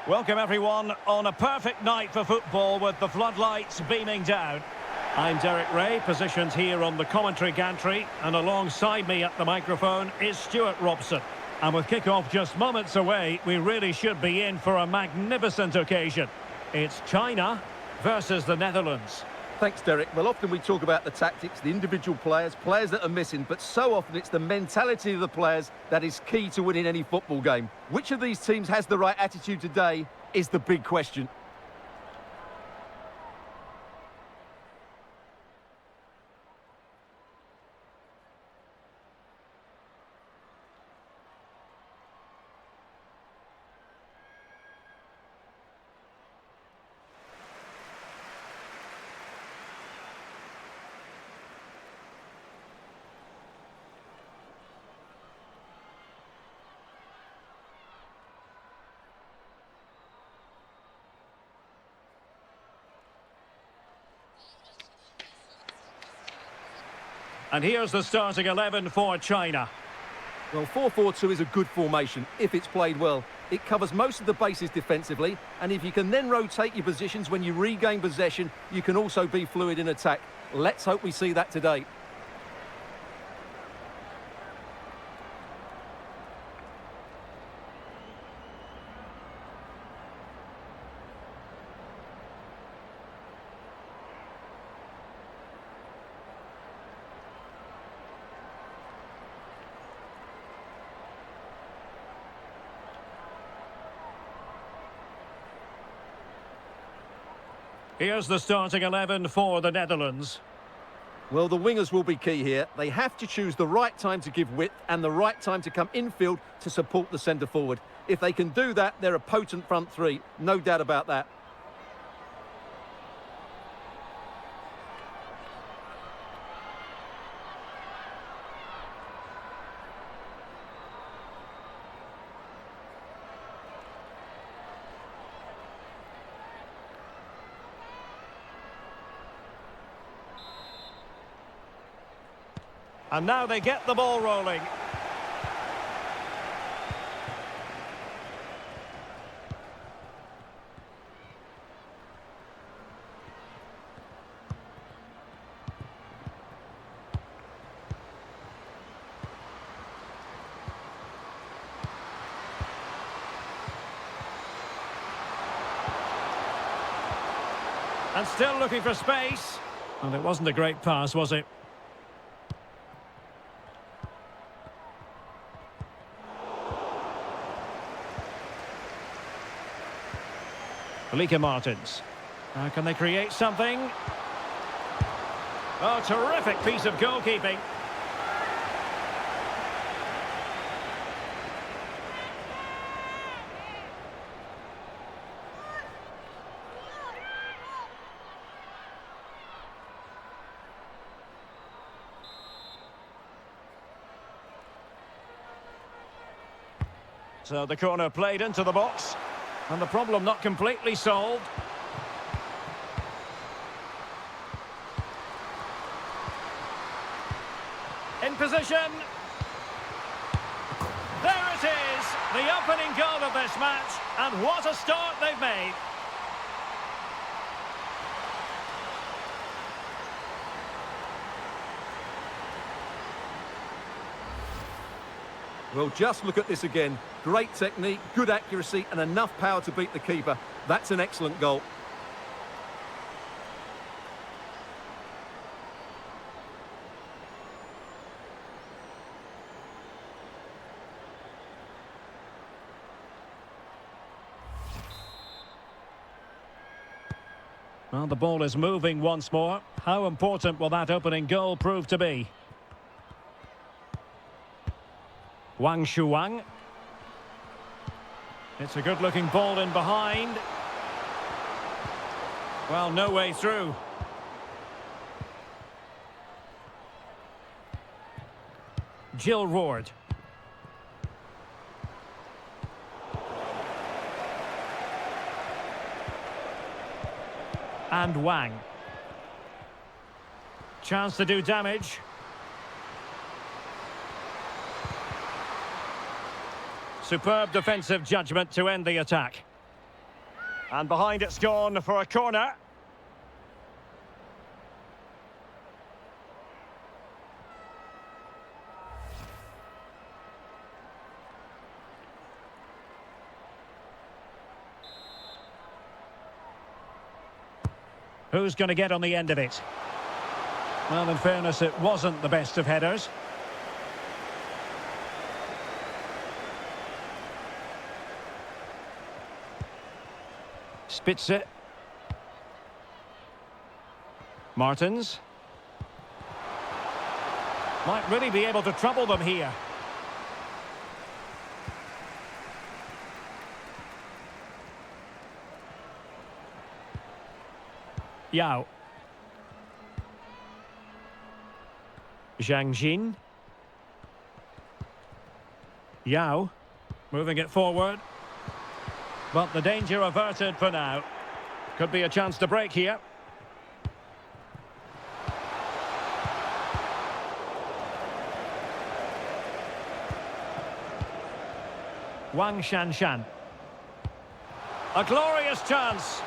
Welcome everyone on a perfect night for football with the floodlights beaming down. I'm Derek Ray, positioned here on the commentary gantry, and alongside me at the microphone is Stuart Robson. And with kick-off just moments away, we really should be in for a magnificent occasion. It's China versus the Netherlands. Thanks, Derek. Well, often we talk about the tactics, the individual players that are missing, but so often it's the mentality of the players that is key to winning any football game. Which of these teams has the right attitude today is the big question. And here's the starting 11 for China. Well, 4-4-2 is a good formation if it's played well. It covers most of the bases defensively, and if you can then rotate your positions when you regain possession, you can also be fluid in attack. Let's hope we see that today. Here's the starting 11 for the Netherlands. Well, the wingers will be key here. They have to choose the right time to give width and the right time to come infield to support the centre-forward. If they can do that, they're a potent front three. No doubt about that. And now they get the ball rolling. And still looking for space. And it wasn't a great pass, was it? Lika Martins. Can they create something? Oh, terrific piece of goalkeeping. So the corner played into the box. And the problem not completely solved. In position. There it is, the opening goal of this match. And what a start they've made. Well, just look at this again. Great technique, good accuracy, and enough power to beat the keeper. That's an excellent goal. Well, the ball is moving once more. How important will that opening goal prove to be? Wang Shuang. It's a good-looking ball in behind. Well, no way through. Jill Roord. And Wang. Chance to do damage. Superb defensive judgment to end the attack. And behind it's gone for a corner. Who's going to get on the end of it? Well, in fairness, it wasn't the best of headers. Spitze. Martins. Might really be able to trouble them here. Yao. Zhang Jin. Yao. Moving it forward. But the danger averted for now. Could be a chance to break here. Wang Shanshan. A glorious chance.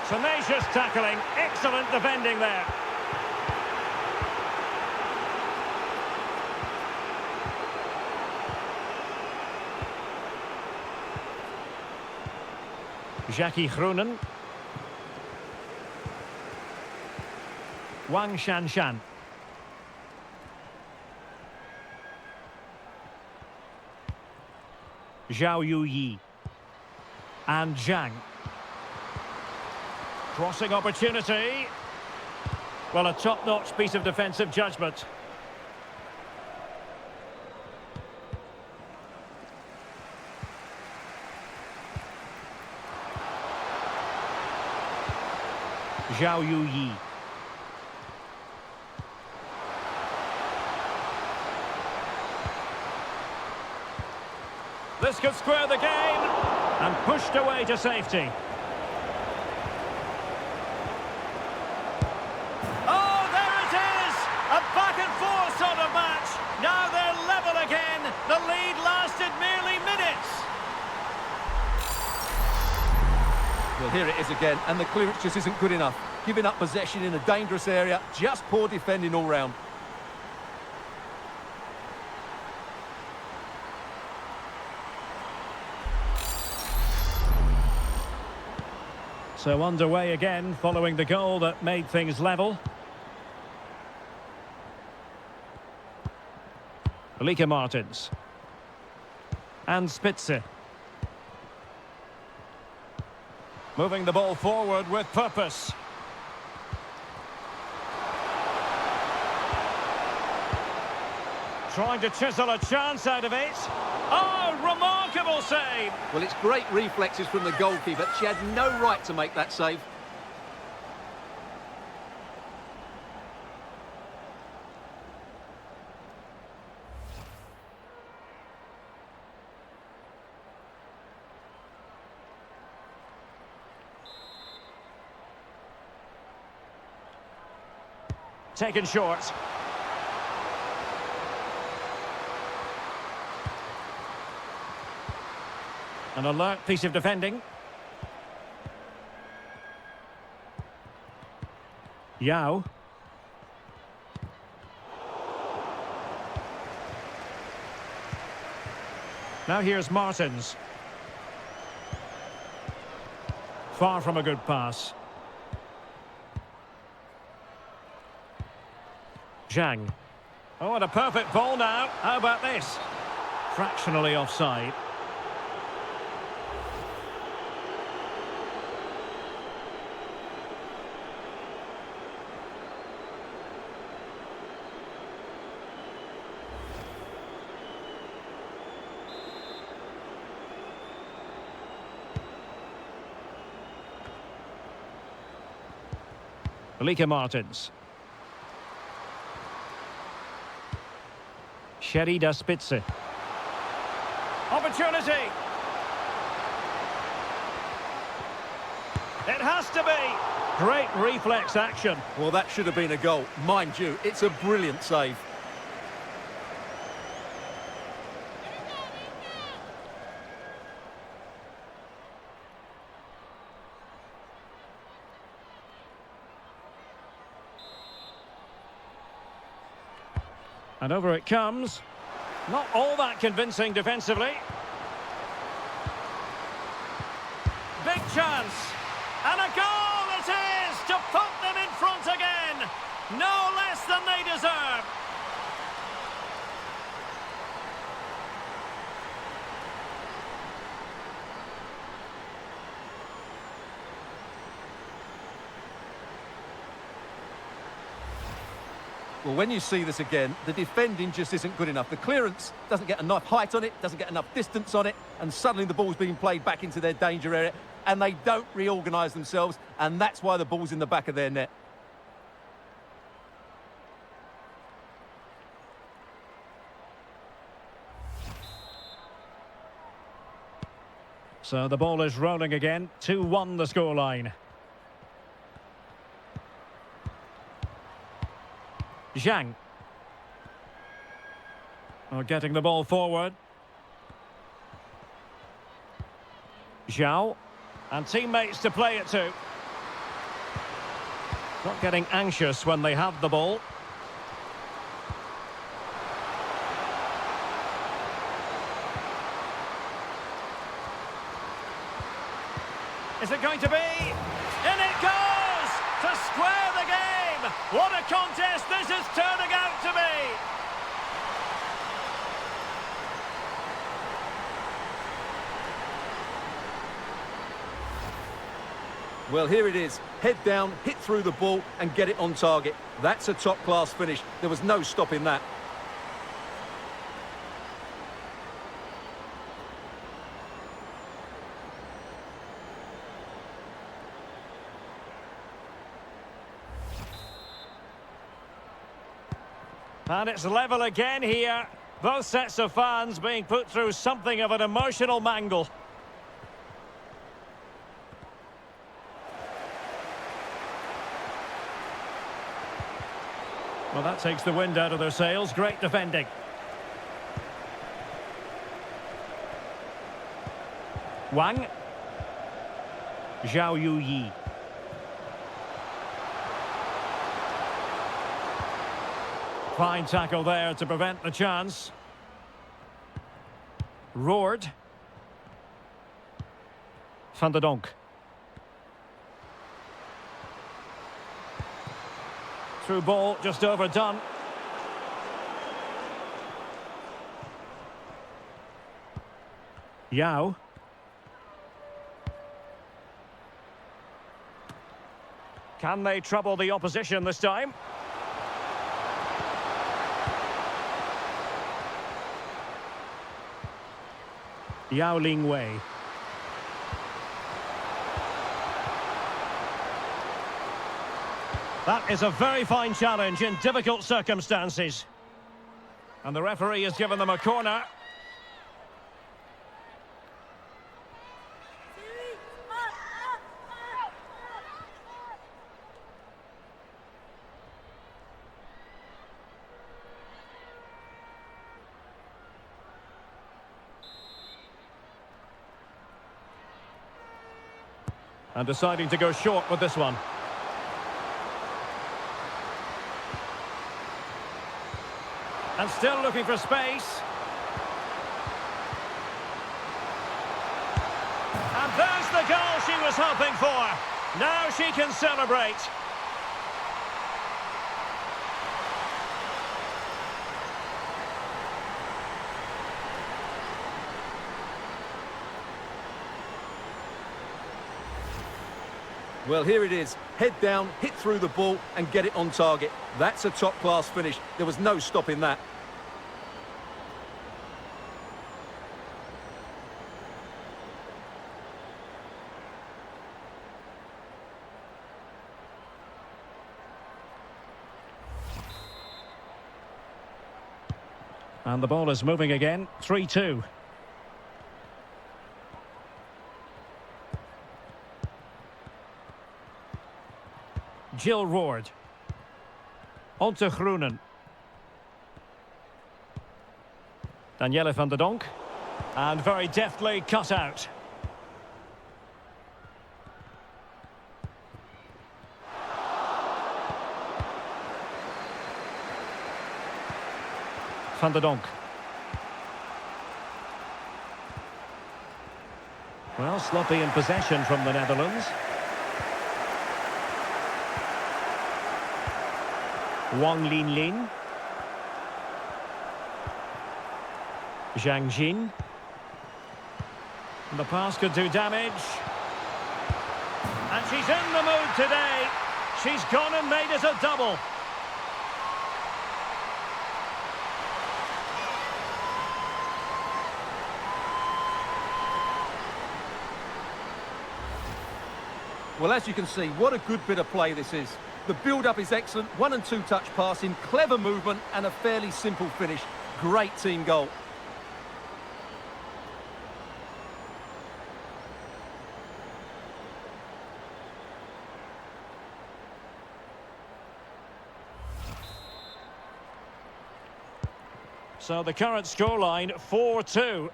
Tenacious tackling. Excellent defending there. Jackie Groenen. Wang Shanshan. Zhao Yuyi. And Zhang. Crossing opportunity. Well, a top-notch piece of defensive judgment. Zhao Yuyi. This could square the game and pushed away to safety. Oh, there it is! A back and forth sort of match. Now they're level again. The lead lasted merely minutes. Well, here it is again, and the clearance just isn't good enough. Giving up possession in a dangerous area, just poor defending all round. So underway again, following the goal that made things level. Lieke Martins. And Spitze. Moving the ball forward with purpose. Trying to chisel a chance out of it. Oh, remarkable save! Well, it's great reflexes from the goalkeeper. She had no right to make that save. Taken short. An alert piece of defending. Yao. Now here's Martins. Far from a good pass. Zhang. Oh, and a perfect ball now. How about this? Fractionally offside. Lieke Martins. Sherida Spitze. Opportunity! It has to be! Great reflex action. Well, that should have been a goal. Mind you, it's a brilliant save. And over it comes. Not all that convincing defensively. Big chance. And a goal it is to put them in front again. No less than they deserve. Well, when you see this again, the defending just isn't good enough. The clearance doesn't get enough height on it, doesn't get enough distance on it, and suddenly the ball's being played back into their danger area, and they don't reorganise themselves, and that's why the ball's in the back of their net. So the ball is rolling again. 2-1 the scoreline. Zhang. Getting the ball forward. Zhao. And teammates to play it to. Not getting anxious when they have the ball. Is it going to be? In it goes! To square the game! What a contest this is turning out to be! Well, here it is. Head down, hit through the ball and get it on target. That's a top-class finish. There was no stopping that. And it's level again here. Both sets of fans being put through something of an emotional mangle. Well, that takes the wind out of their sails. Great defending. Wang. Zhao Yuyi. Fine tackle there to prevent the chance. Roared. Van der Donk. Through ball, just overdone. Yao. Can they trouble the opposition this time? Yao Ling Wei. That is a very fine challenge in difficult circumstances. And the referee has given them a corner. And deciding to go short with this one. And still looking for space. And there's the goal she was hoping for. Now she can celebrate. Well, here it is. Head down, hit through the ball and get it on target. That's a top-class finish. There was no stopping that. And the ball is moving again. 3-2. Jill Roord. On to Groenen. Danielle van der Donk. And very deftly cut out. Van de Donk. Well, sloppy in possession from the Netherlands. Wang Lin Lin. Zhang Jin. The pass could do damage. And she's in the mood today. She's gone and made it a double. Well, as you can see, what a good bit of play this is. The build-up is excellent, 1- and 2-touch passing, clever movement and a fairly simple finish. Great team goal. So the current scoreline, 4-2.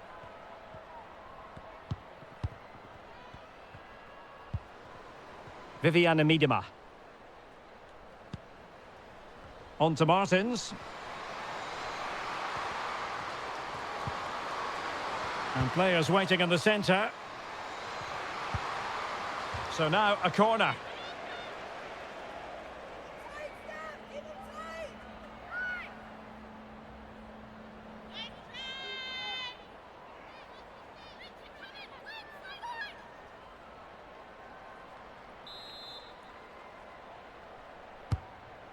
Viviane Miedema. On to Martins. And players waiting in the centre. So now a corner.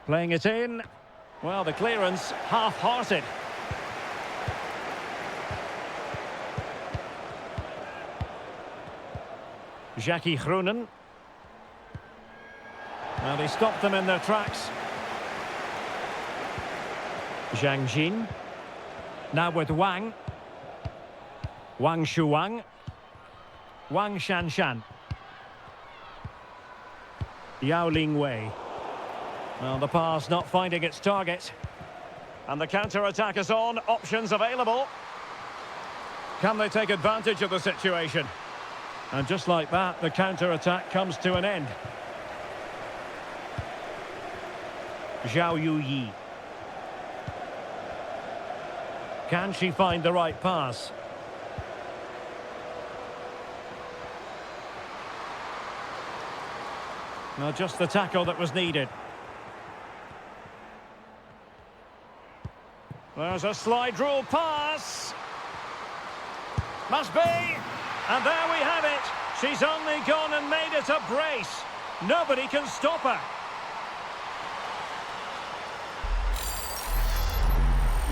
Playing it in. Well, the clearance half-hearted. Jackie Groenen. Well, he stopped them in their tracks. Zhang Jin. Now with Wang. Wang Shuang. Wang Shanshan. Yao Ling Wei. Well, the pass not finding its target. And the counter-attack is on. Options available. Can they take advantage of the situation? And just like that, the counter-attack comes to an end. Zhao Yuyi. Can she find the right pass? Well, just the tackle that was needed. There's a slide rule pass. Must be. And there we have it. She's only gone and made it a brace. Nobody can stop her.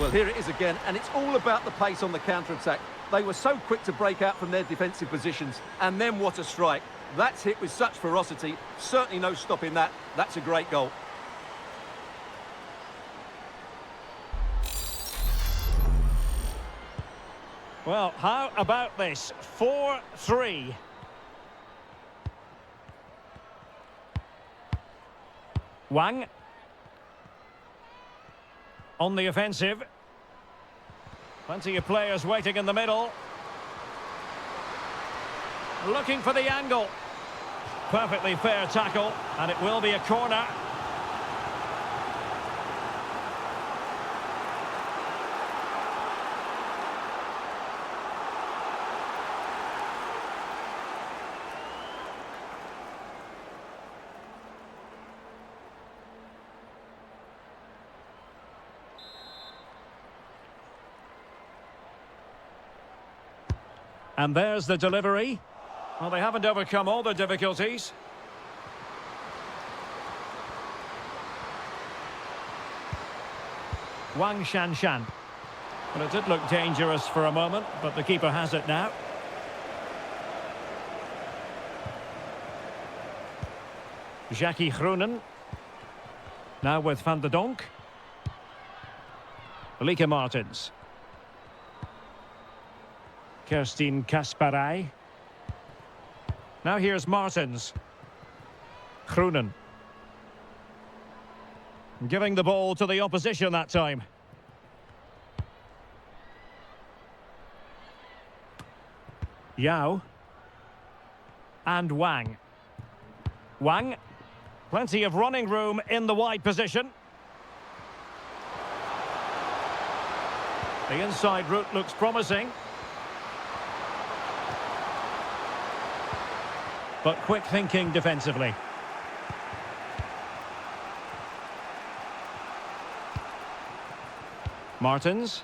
Well, here it is again, and it's all about the pace on the counter-attack. They were so quick to break out from their defensive positions, and then what a strike. That's hit with such ferocity. Certainly no stopping that. That's a great goal. Well, how about this? 4-3. Wang. On the offensive. Plenty of players waiting in the middle. Looking for the angle. Perfectly fair tackle, and it will be a corner. And there's the delivery. Well, they haven't overcome all the difficulties. Wang Shanshan. Well, it did look dangerous for a moment, but the keeper has it now. Jackie Groenen. Now with Van de Donk. Lieke Martins. Kerstin Kasparij. Now here's Martins. Groenen. Giving the ball to the opposition that time. Yao. And Wang. Wang. Plenty of running room in the wide position. The inside route looks promising. But quick thinking defensively. Martins.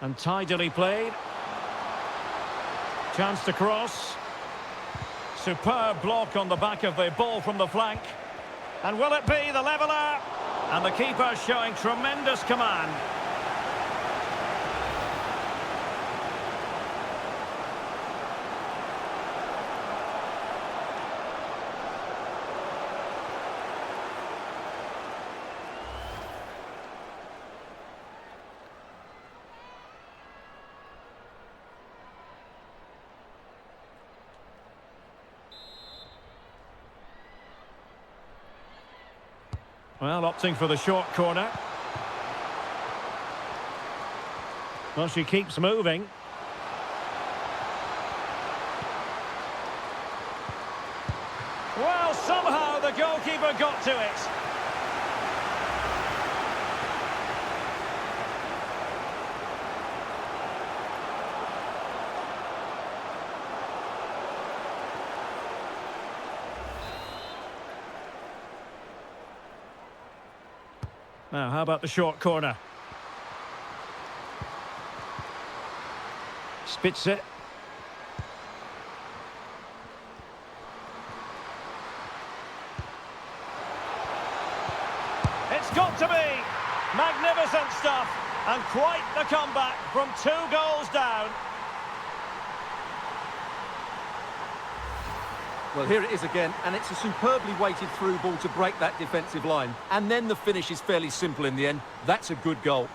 And tidily played. Chance to cross. Superb block on the back of the ball from the flank. And will it be the leveller? And the keeper showing tremendous command. Well, opting for the short corner. Well, she keeps moving. Well, somehow the goalkeeper got to it. Now, how about the short corner? Spits it. It's got to be! Magnificent stuff! And quite the comeback from 2 goals down. Well, here it is again, and it's a superbly weighted through ball to break that defensive line. And then the finish is fairly simple in the end. That's a good goal.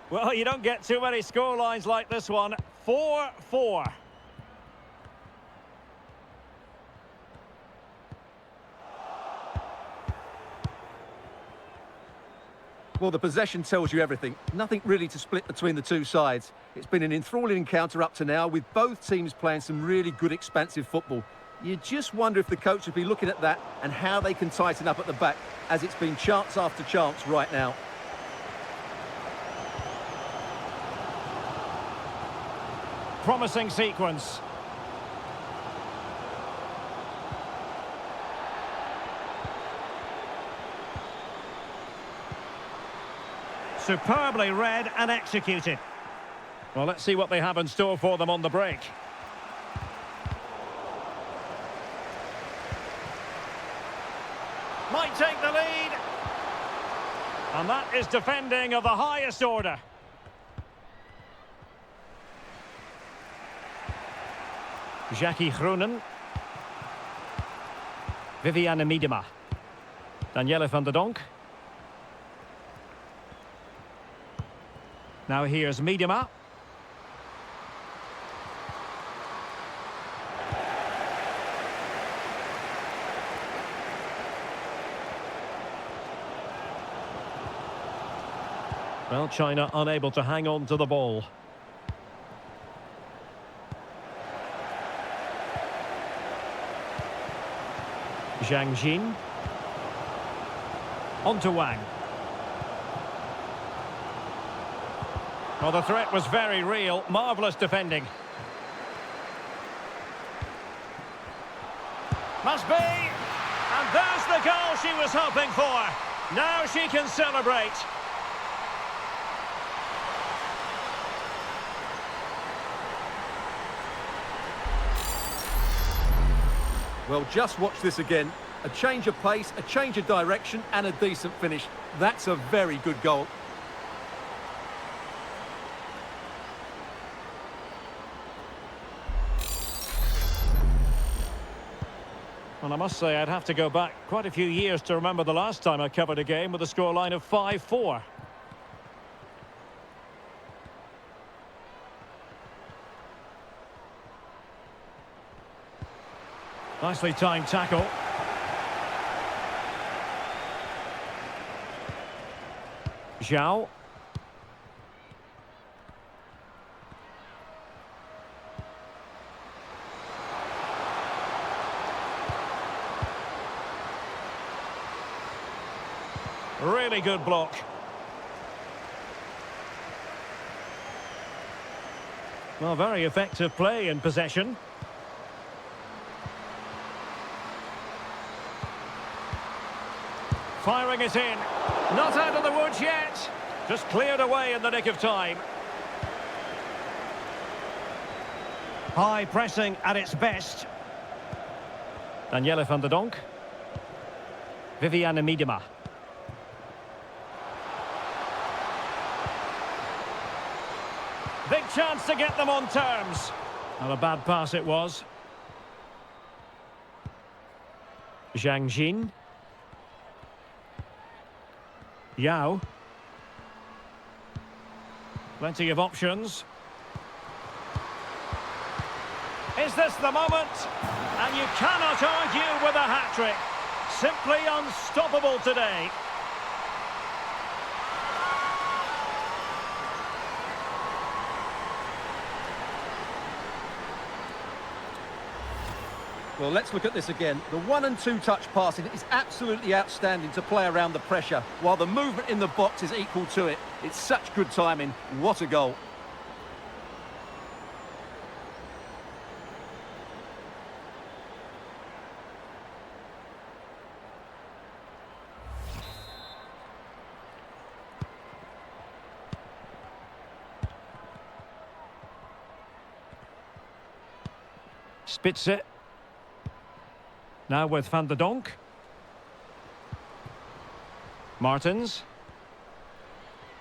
Well, you don't get too many scorelines like this one. 4-4. Well, the possession tells you everything. Nothing really to split between the two sides. It's been an enthralling encounter up to now, with both teams playing some really good expansive football. You just wonder if the coach would be looking at that and how they can tighten up at the back, as it's been chance after chance right now. Promising sequence. Superbly read and executed. Well, let's see what they have in store for them on the break. Might take the lead. And that is defending of the highest order. Jackie Groenen. Viviane Miedema. Danielle van der Donk. Now here's Miedema. Well, China unable to hang on to the ball. Zhang Jin. On to Wang. Well, the threat was very real. Marvellous defending. Must be! And there's the goal she was hoping for. Now she can celebrate. Well, just watch this again. A change of pace, a change of direction, and a decent finish. That's a very good goal. Well, I must say I'd have to go back quite a few years to remember the last time I covered a game with a scoreline of 5-4. Nicely timed tackle. Zhao. Really good block. Well, very effective play in possession. Firing it in. Not out of the woods yet. Just cleared away in the nick of time. High pressing at its best. Daniele van der Donk. Viviane Miedema. Big chance to get them on terms. Not a bad pass it was. Zhang Jin. Yao. Plenty of options. Is this the moment? And you cannot argue with a hat-trick. Simply unstoppable today. Well, let's look at this again. The 1 and 2 touch passing is absolutely outstanding to play around the pressure, while the movement in the box is equal to it. It's such good timing. What a goal. Spitze. Now with Van der Donk. Martins.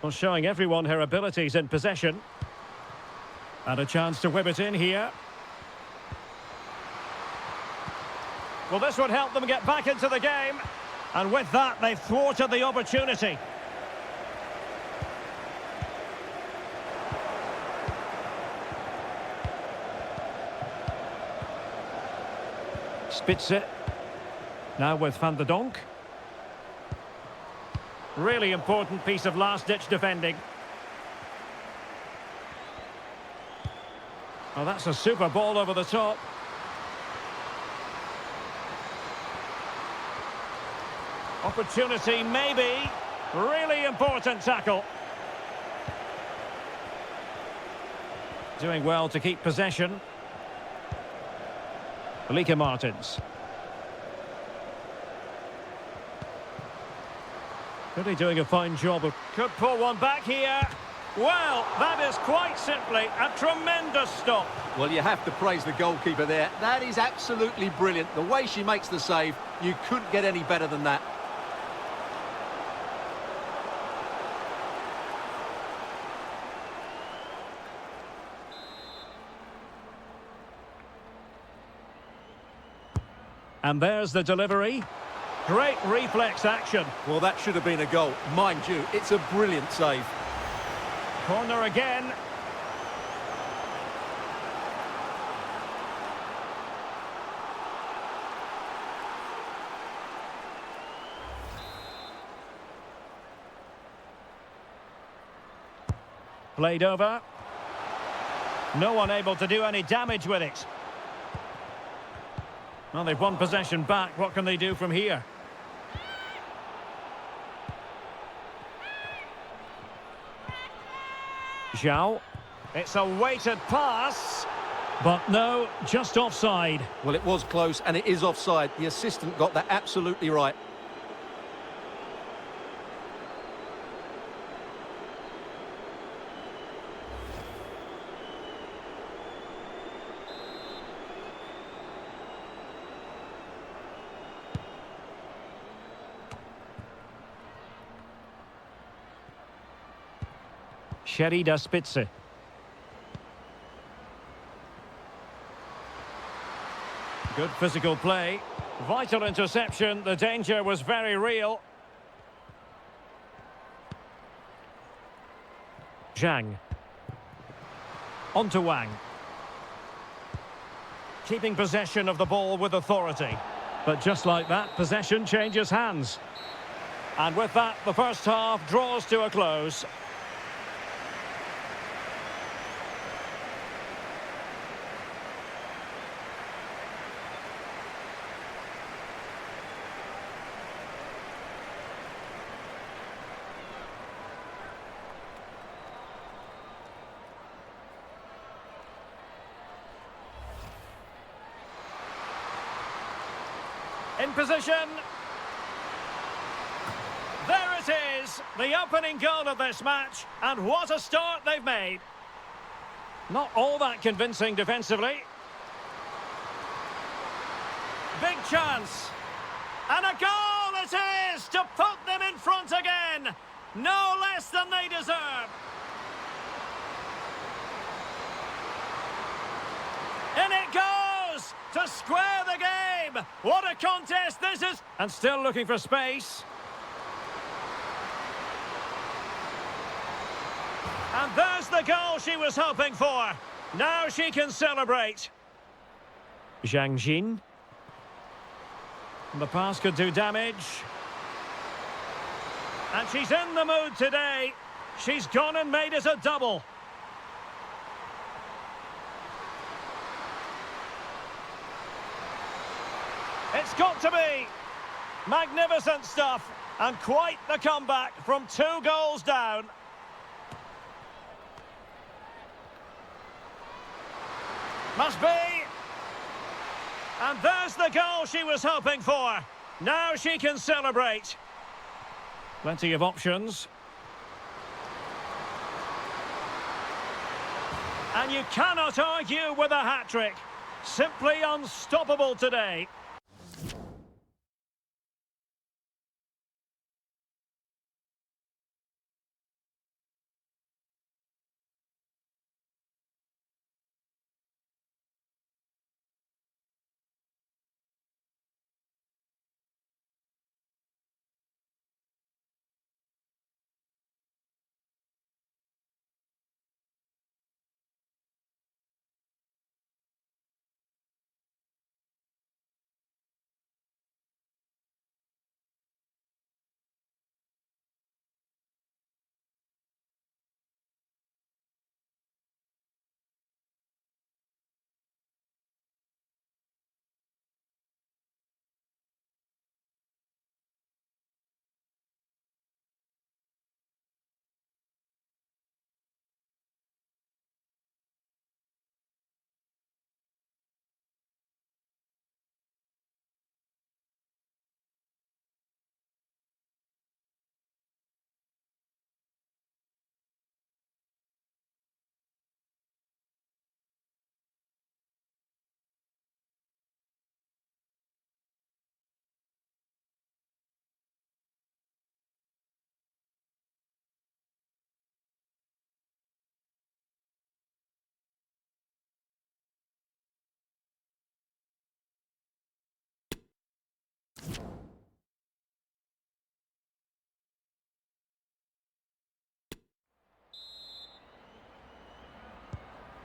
Well, showing everyone her abilities in possession. And a chance to whip it in here. Well, this would help them get back into the game. And with that, they've thwarted the opportunity. Spitze. Now with Van der Donk. Really important piece of last-ditch defending. Oh, that's a super ball over the top. Opportunity, maybe. Really important tackle. Doing well to keep possession. Lieke Martins. Really doing a fine job of... Could pull one back here. Well, that is quite simply a tremendous stop. Well, you have to praise the goalkeeper there. That is absolutely brilliant. The way she makes the save, you couldn't get any better than that. And there's the delivery. Great reflex action. Well, that should have been a goal. Mind you, it's a brilliant save. Corner again. Played over. No one able to do any damage with it. Well, they've won possession back. What can they do from here? Zhao. It's a weighted pass. But no, just offside. Well, it was close, and it is offside. The assistant got that absolutely right. Sherida Spitze. Good physical play. Vital interception. The danger was very real. Zhang. On to Wang. Keeping possession of the ball with authority. But just like that, possession changes hands. And with that, the first half draws to a close. In position. There it is, the opening goal of this match, and what a start they've made. Not all that convincing defensively. Big chance. And a goal it is to put them in front again. No less than they deserve. In it goes to square the game. What a contest this is. And still looking for space. And there's the goal she was hoping for. Now she can celebrate. Zhang Jin. The pass could do damage. And she's in the mood today. She's gone and made it a double. It's got to be. Magnificent stuff. And quite the comeback from 2 goals down. Must be. And there's the goal she was hoping for. Now she can celebrate. Plenty of options. And you cannot argue with a hat-trick. Simply unstoppable today.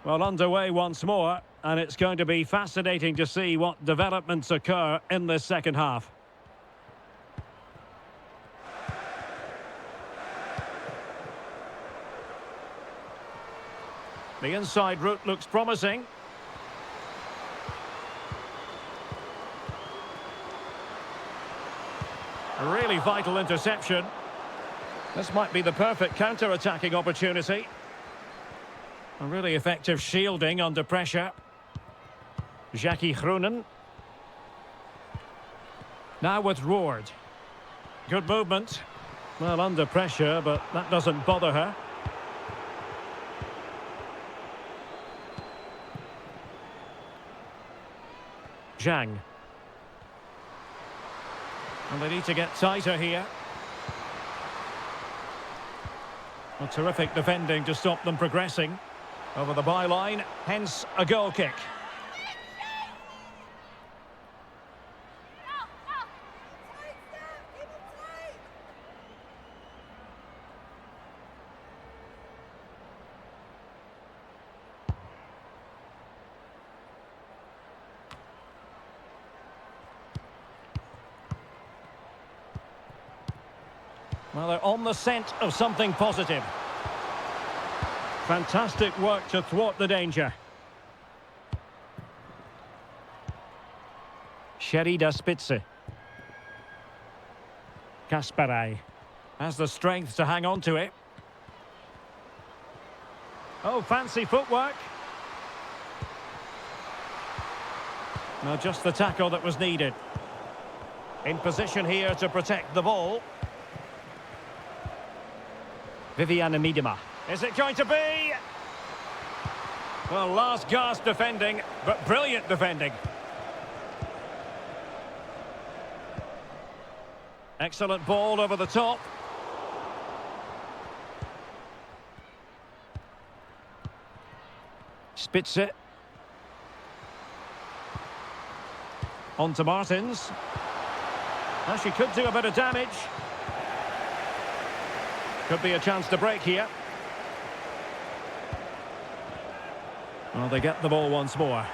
Well, underway once more, and it's going to be fascinating to see what developments occur in this second half. The inside route looks promising. A really vital interception. This might be the perfect counter-attacking opportunity. A really effective shielding under pressure. Jackie Groenen. Now with Roord. Good movement. Well, under pressure, but that doesn't bother her. Zhang. And they need to get tighter here. A terrific defending to stop them progressing. Over the byline, hence a goal kick. Well, they're on the scent of something positive. Fantastic work to thwart the danger. Sherida Spitze. Kasparai has the strength to hang on to it. Oh, fancy footwork. No, just the tackle that was needed. In position here to protect the ball. Viviana Miedema. Is it going to be? Well, last gasp defending, but brilliant defending. Excellent ball over the top. Spitze. On to Martins. Well, she could do a bit of damage. Could be a chance to break here. Well, they get the ball once more.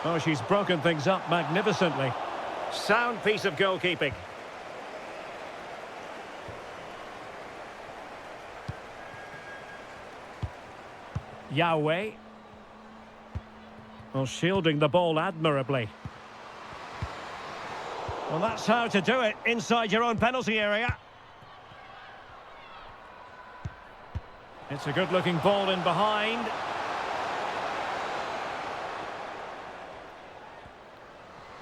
Oh, she's broken things up magnificently. Sound piece of goalkeeping. Yahweh. Well, shielding the ball admirably. Well, that's how to do it inside your own penalty area. It's a good-looking ball in behind.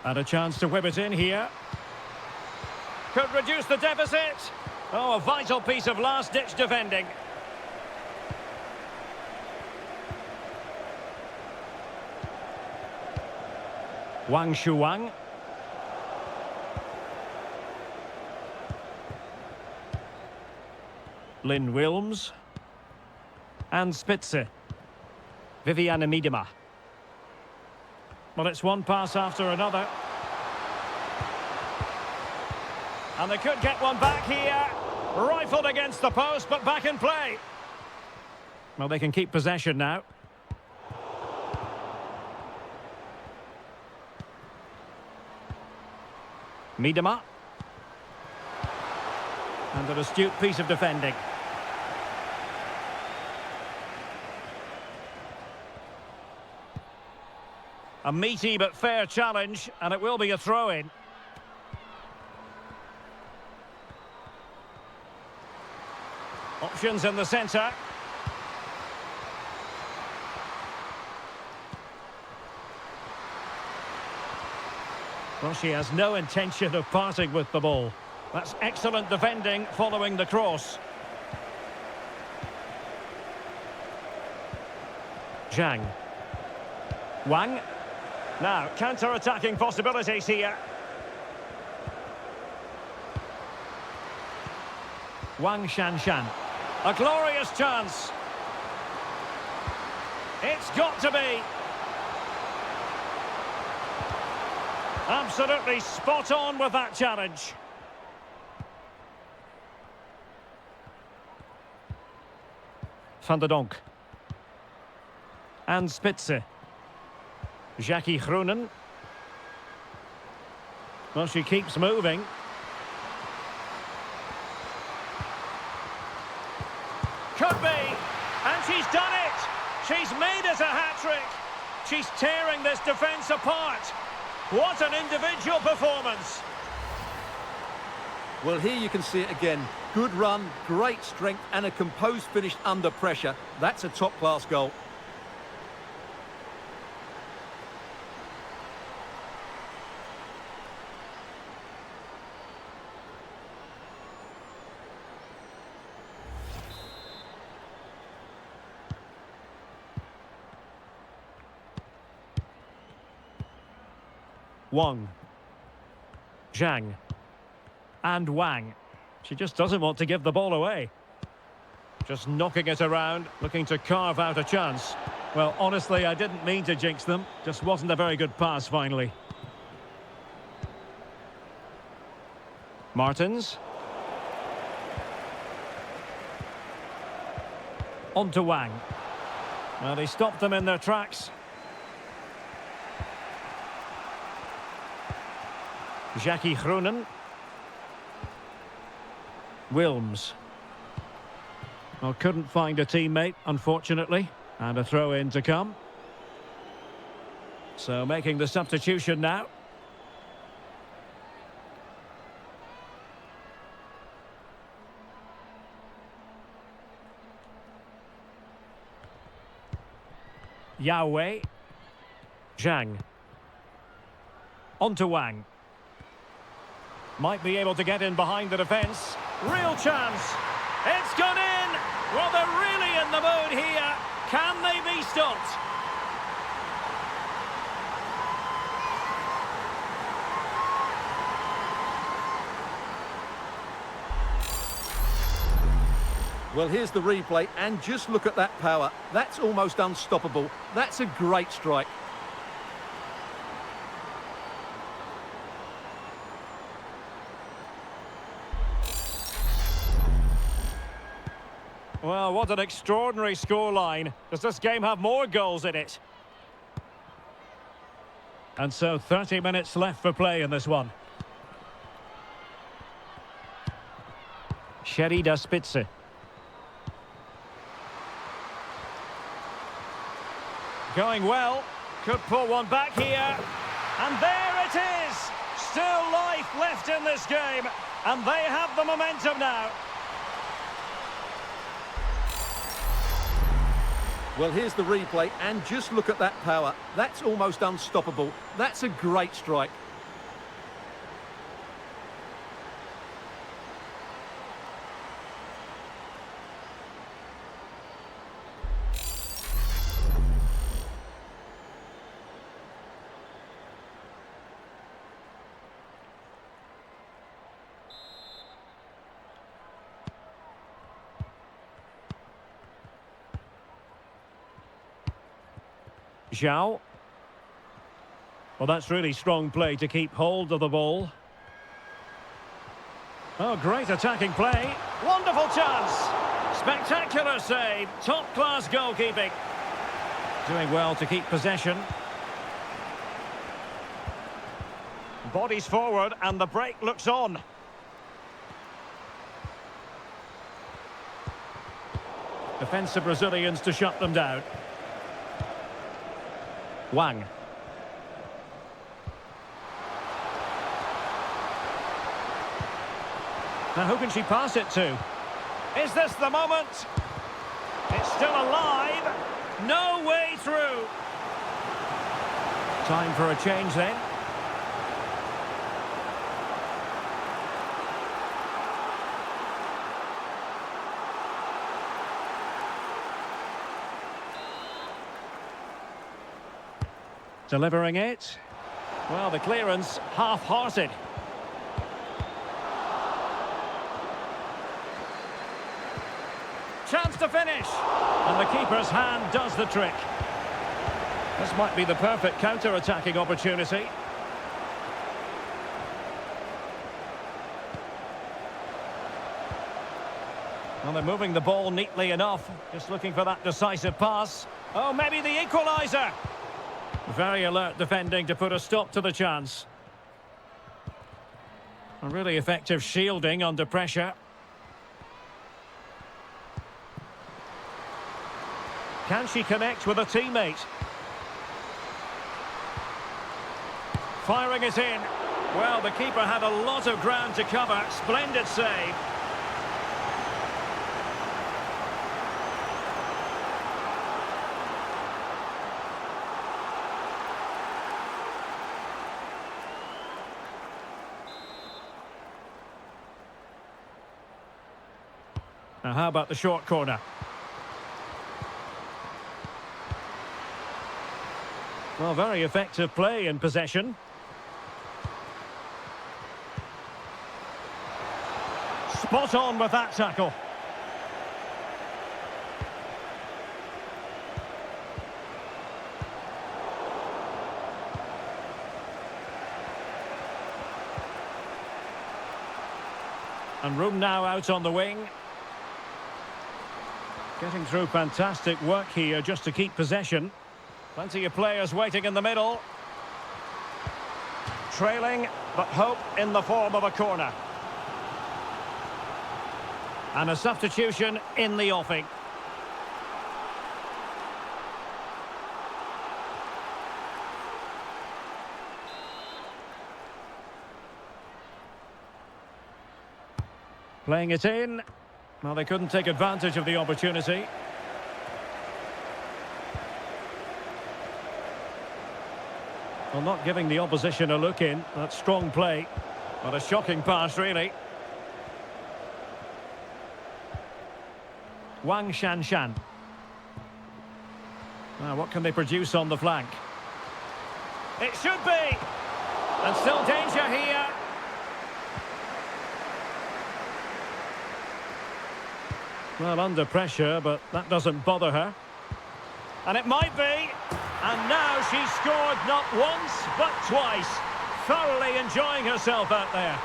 And a chance to whip it in here. Could reduce the deficit. Oh, a vital piece of last-ditch defending. Wang Shuang. Lynn Wilms. And Spitze. Viviana Miedema. Well, it's one pass after another. And they could get one back here. Rifled against the post, but back in play. Well, they can keep possession now. Miedema. And an astute piece of defending. A meaty but fair challenge, and it will be a throw-in. Options in the centre. Well, she has no intention of parting with the ball. That's excellent defending following the cross. Zhang. Wang. Now, counter-attacking possibilities here. Wang Shanshan. A glorious chance. It's got to be. Absolutely spot on with that challenge. Van der Donk. And Spitze. Jackie Groenen. Well, she keeps moving. Could be. And she's done it. She's made it a hat-trick. She's tearing this defence apart. What an individual performance. Well, here you can see it again. Good run, great strength, and a composed finish under pressure. That's a top-class goal. Wang. Zhang. And Wang. She just doesn't want to give the ball away. Just knocking it around, looking to carve out a chance. Well, honestly, I didn't mean to jinx them. Just wasn't a very good pass, finally. Martins. On to Wang. Well, they stopped them in their tracks. Jackie Groenen. Wilms. Well, couldn't find a teammate, unfortunately. And a throw-in to come. So making the substitution now. Yahweh. Zhang. On to Wang. Might be able to get in behind the defence. Real chance. It's gone in. Well, they're really in the mood here. Can they be stopped? Well, here's the replay, and just look at that power. That's almost unstoppable. That's a great strike. Well, what an extraordinary scoreline. Does this game have more goals in it? And so 30 minutes left for play in this one. Sherida Spitze. Going well. Could pull one back here. And there it is! Still life left in this game. And they have the momentum now. Well, here's the replay, and just look at that power. That's almost unstoppable. That's a great strike. Zhao. Well, that's really strong play to keep hold of the ball. Oh, great attacking play. Wonderful chance. Spectacular save. Top-class goalkeeping. Doing well to keep possession. Bodies forward and the break looks on. Defensive Brazilians to shut them down. Wang. Now who can she pass it to? Is this the moment? It's still alive. No way through. Time for a change then. Delivering it. Well, the clearance half-hearted. Chance to finish. And the keeper's hand does the trick. This might be the perfect counter-attacking opportunity. Well, they're moving the ball neatly enough. Just looking for that decisive pass. Oh, maybe the equaliser. Very alert defending to put a stop to the chance. A really effective shielding under pressure. Can she connect with a teammate? Firing it in. Well, the keeper had a lot of ground to cover. Splendid save. Now, how about the short corner? Well, very effective play in possession. Spot on with that tackle. And room now out on the wing. Getting through fantastic work here just to keep possession. Plenty of players waiting in the middle. Trailing, but hope in the form of a corner. And a substitution in the offing. Playing it in. Well, they couldn't take advantage of the opportunity. Well, not giving the opposition a look in. That's strong play. But a shocking pass, really. Wang Shanshan. Now, what can they produce on the flank? It should be! And still danger here. Well, under pressure, but that doesn't bother her. And it might be. And now she's scored not once, but twice. Thoroughly enjoying herself out there.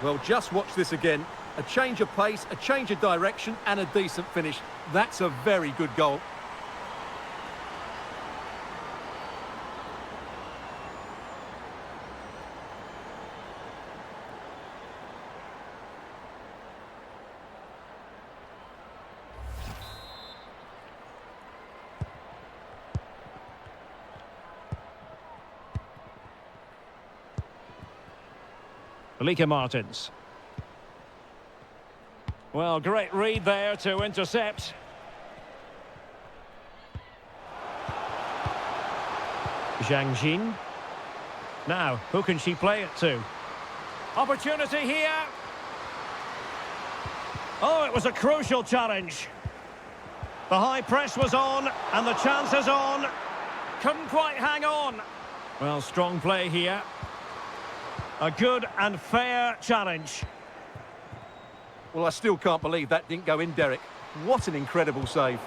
Well, just watch this again. A change of pace, a change of direction, and a decent finish. That's a very good goal. Lika Martins. Well, great read there to intercept. Zhang Jin. Now, who can she play it to? Opportunity here. Oh, it was a crucial challenge. The high press was on, and the chance is on. Couldn't quite hang on. Well, strong play here. A good and fair challenge. Well, I still can't believe that didn't go in, Derek. What an incredible save.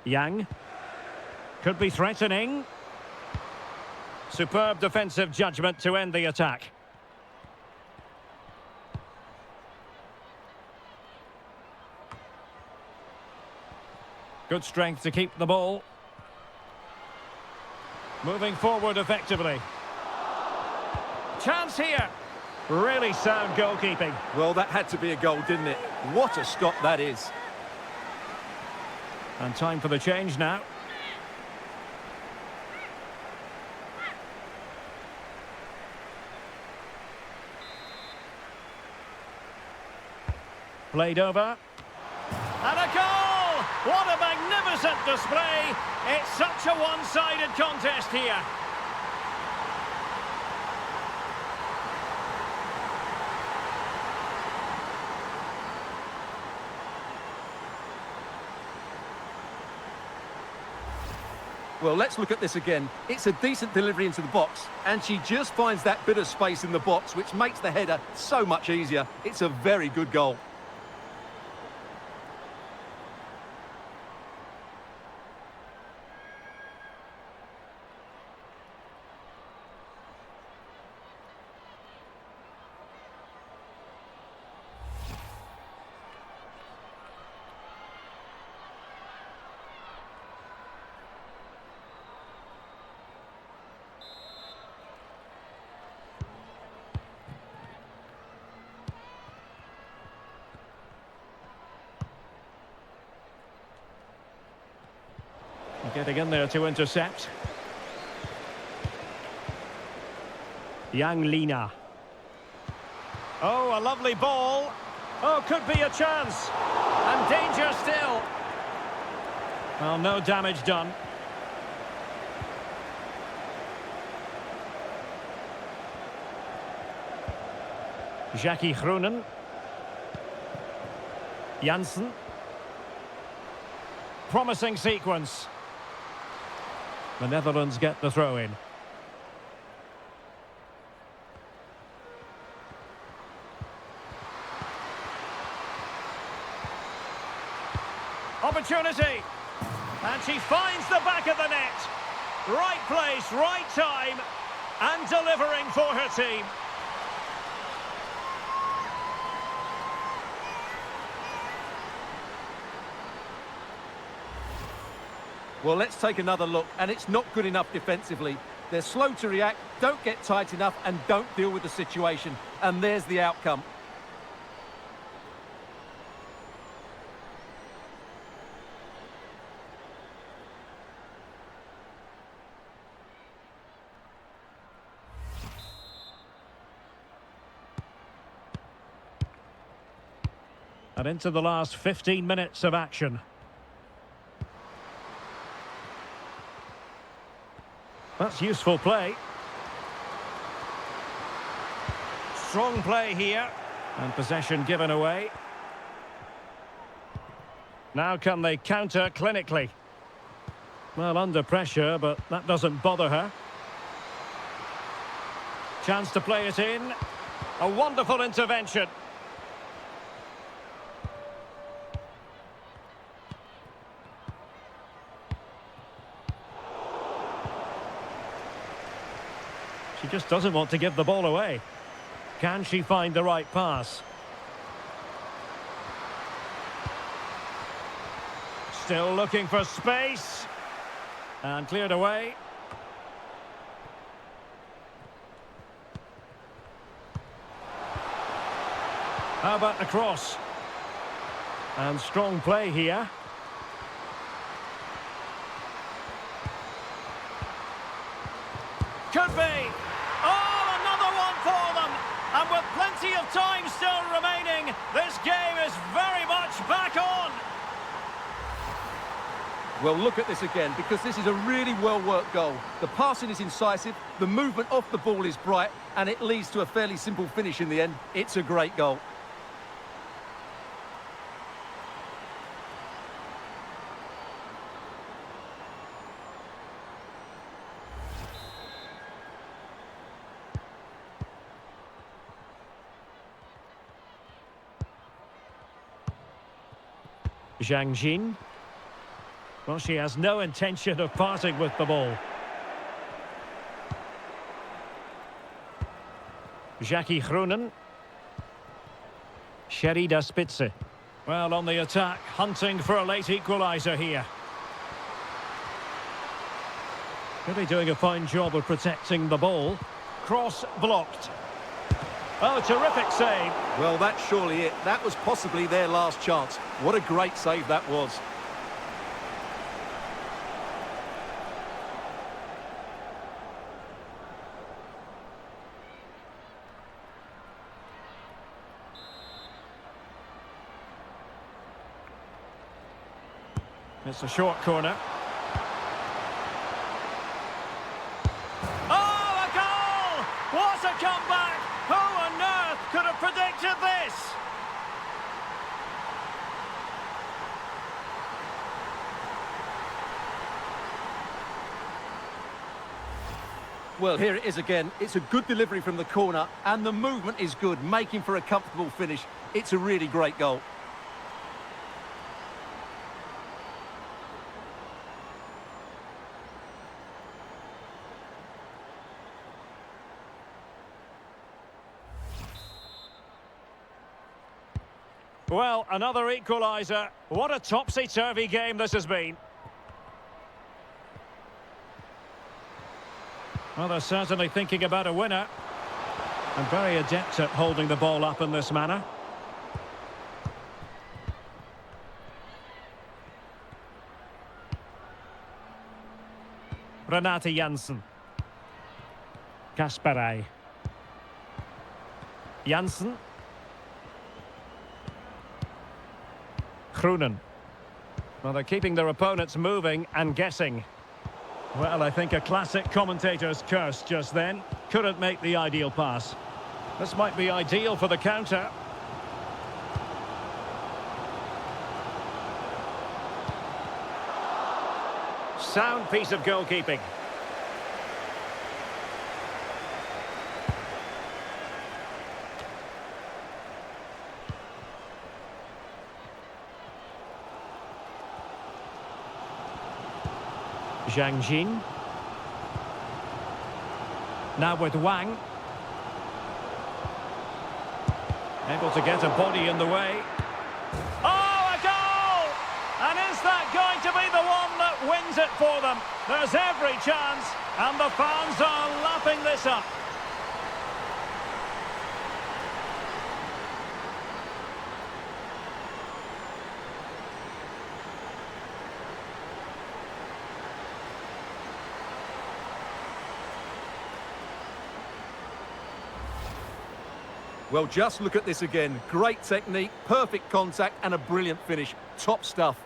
Yang. Could be threatening. Superb defensive judgment to end the attack. Good strength to keep the ball. Moving forward effectively. Chance here. Really sound goalkeeping. Well, that had to be a goal, didn't it? What a stop that is. And time for the change now. Played over. And a goal! What a magnificent display! It's such a one-sided contest here. Well, let's look at this again. It's a decent delivery into the box, and she just finds that bit of space in the box, which makes the header so much easier. It's a very good goal. Getting in there to intercept. Yang Lina. Oh, a lovely ball. Oh, could be a chance. And danger still. Well, no damage done. Jackie Groenen. Janssen. Promising sequence. The Netherlands get the throw in. Opportunity. And she finds the back of the net. Right place, right time. And delivering for her team. Well, let's take another look, and it's not good enough defensively. They're slow to react, don't get tight enough, and don't deal with the situation. And there's the outcome. And into the last 15 minutes of action. That's useful play. Strong play here. And possession given away. Now can they counter clinically? Well, under pressure, but that doesn't bother her. Chance to play it in. A wonderful intervention. She just doesn't want to give the ball away. Can she find the right pass? Still looking for space. And cleared away. How about the cross? And strong play here. Could be. Oh, another one for them. And with plenty of time still remaining, this game is very much back on. Well, look at this again, because this is a really well-worked goal. The passing is incisive, the movement off the ball is bright, and it leads to a fairly simple finish in the end. It's a great goal. Zhang Jin. Well, she has no intention of parting with the ball. Jackie Groenen. Sherida Spitze. Well, on the attack, hunting for a late equaliser here. Really doing a fine job of protecting the ball. Cross blocked. Oh, terrific save. Well, that's surely it. That was possibly their last chance. What a great save that was. It's a short corner. Oh, a goal! What a comeback! Who on earth could have predicted this? Well, here it is again. It's a good delivery from the corner, and the movement is good, making for a comfortable finish. It's a really great goal. Well, another equaliser. What a topsy-turvy game this has been. Well, they're certainly thinking about a winner. And very adept at holding the ball up in this manner. Renate Janssen. Kasparai. Janssen. Groenen. Well, they're keeping their opponents moving and guessing. Well, I think a classic commentator's curse just then. Couldn't make the ideal pass. This might be ideal for the counter. Sound piece of goalkeeping. Zhang Jin. Now with Wang. Able to get a body in the way. Oh, a goal! And is that going to be the one that wins has it for them. There's every chance, and the fans are lapping this up. Well, just look at this again. Great technique, perfect contact, and a brilliant finish. Top stuff.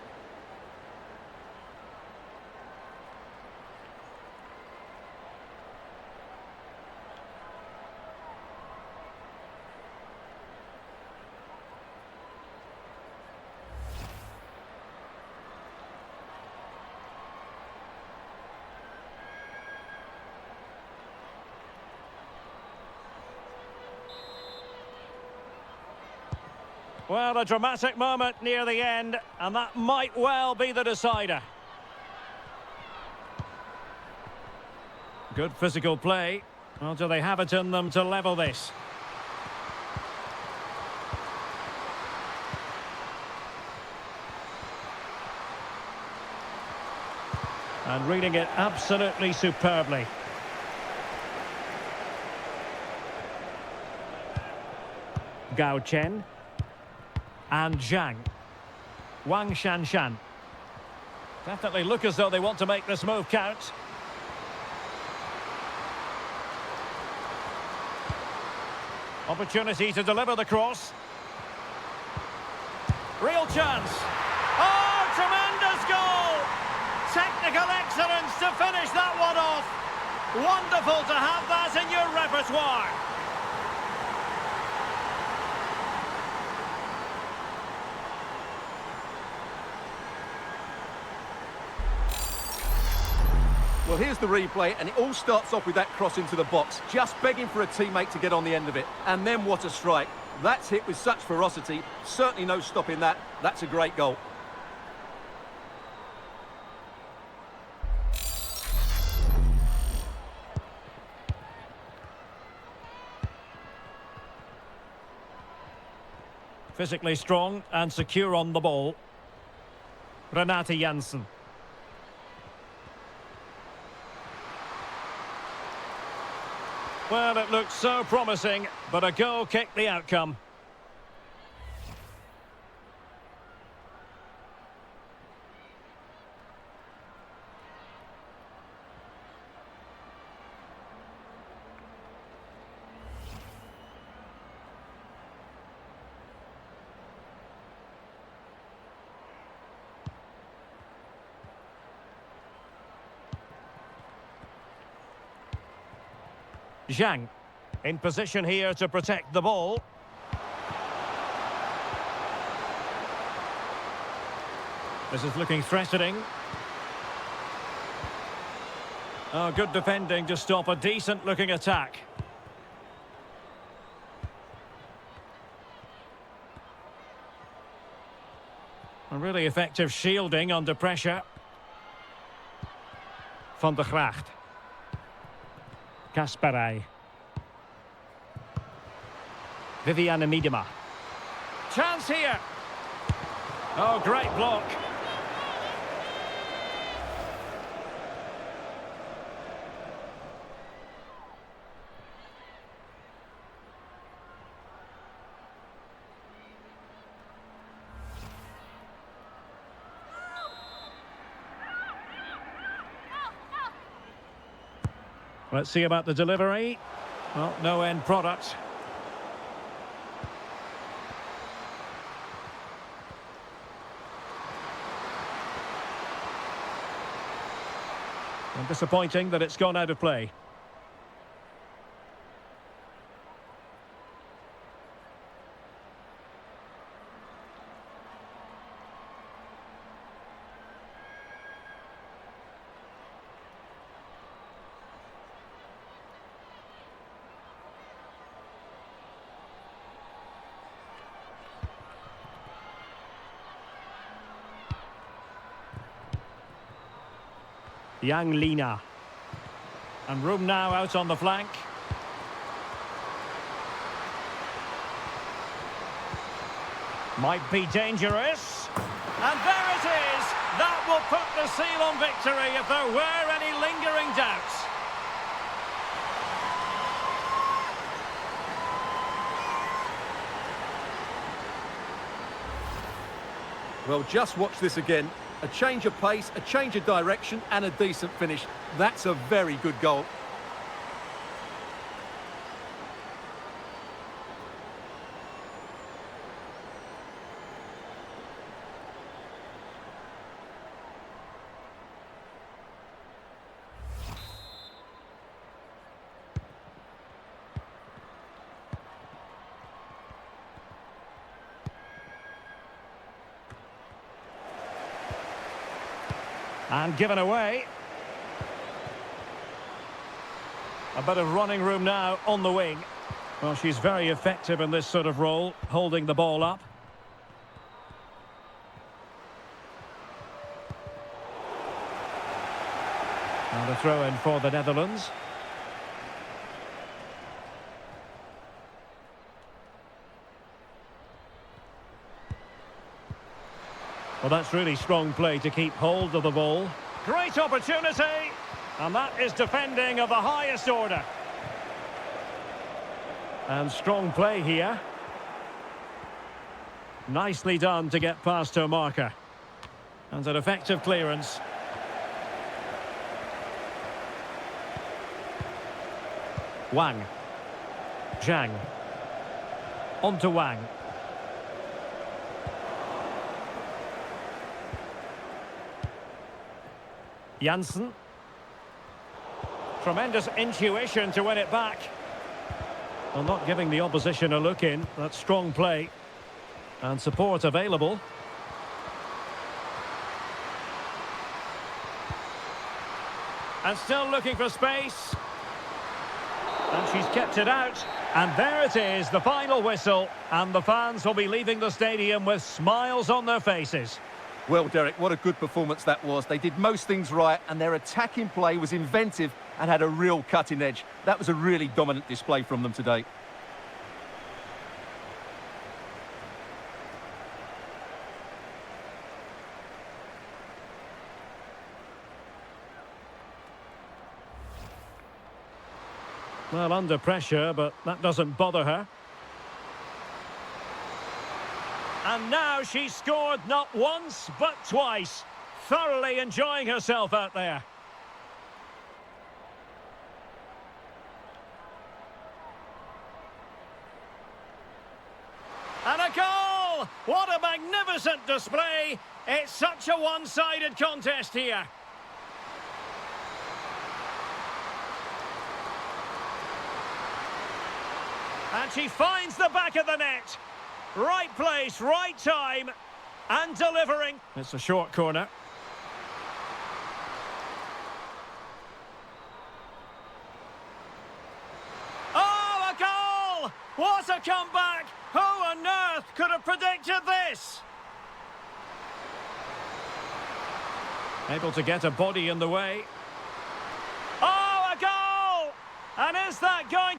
Well, a dramatic moment near the end, and that might well be the decider. Good physical play. Well, do they have it in them to level this? And reading it absolutely superbly. Gao Chen. And Zhang. Wang Shanshan. Definitely look as though they want to make this move count. Opportunity to deliver the cross. Real chance. Oh, tremendous goal! Technical excellence to finish that one off. Wonderful to have that in your repertoire. Well, here's the replay, and it all starts off with that cross into the box, just begging for a teammate to get on the end of it. And then what a strike. That's hit with such ferocity. Certainly no stopping that. That's a great goal. Physically strong and secure on the ball. Renate Janssen. Well, it looked so promising, but a goal kicked the outcome. Zhang, in position here to protect the ball. This is looking threatening. Oh, good defending to stop a decent-looking attack. A really effective shielding under pressure. Van der Gracht. Kasparaj. Viviane Miedema. Chance here. Oh, great block. Let's see about the delivery. Well, no end product. And disappointing that it's gone out of play. Yang Lina. And room now out on the flank. Might be dangerous. And there it is! That will put the seal on victory if there were any lingering doubts. Well, just watch this again. A change of pace, a change of direction, and a decent finish. That's a very good goal. And given away. A bit of running room now on the wing. Well, she's very effective in this sort of role, holding the ball up. And a throw in for the Netherlands. Well, that's really strong play to keep hold of the ball. Great opportunity, and that is defending of the highest order. And strong play here. Nicely done to get past her marker. And an effective clearance. Wang. Zhang. On to Wang. Janssen. Tremendous intuition to win it back. Well, not giving the opposition a look in. That's strong play. And support available. And still looking for space. And she's kept it out. And there it is, the final whistle. And the fans will be leaving the stadium with smiles on their faces. Well, Derek, what a good performance that was. They did most things right, and their attacking play was inventive and had a real cutting edge. That was a really dominant display from them today. Well, under pressure, but that doesn't bother her. And now she's scored not once, but twice. Thoroughly enjoying herself out there. And a goal! What a magnificent display! It's such a one-sided contest here. And she finds the back of the net. Right place, right time, and delivering. It's a short corner. Oh, a goal! What a comeback! Who on earth could have predicted this? Able to get a body in the way. Oh, a goal! And is that going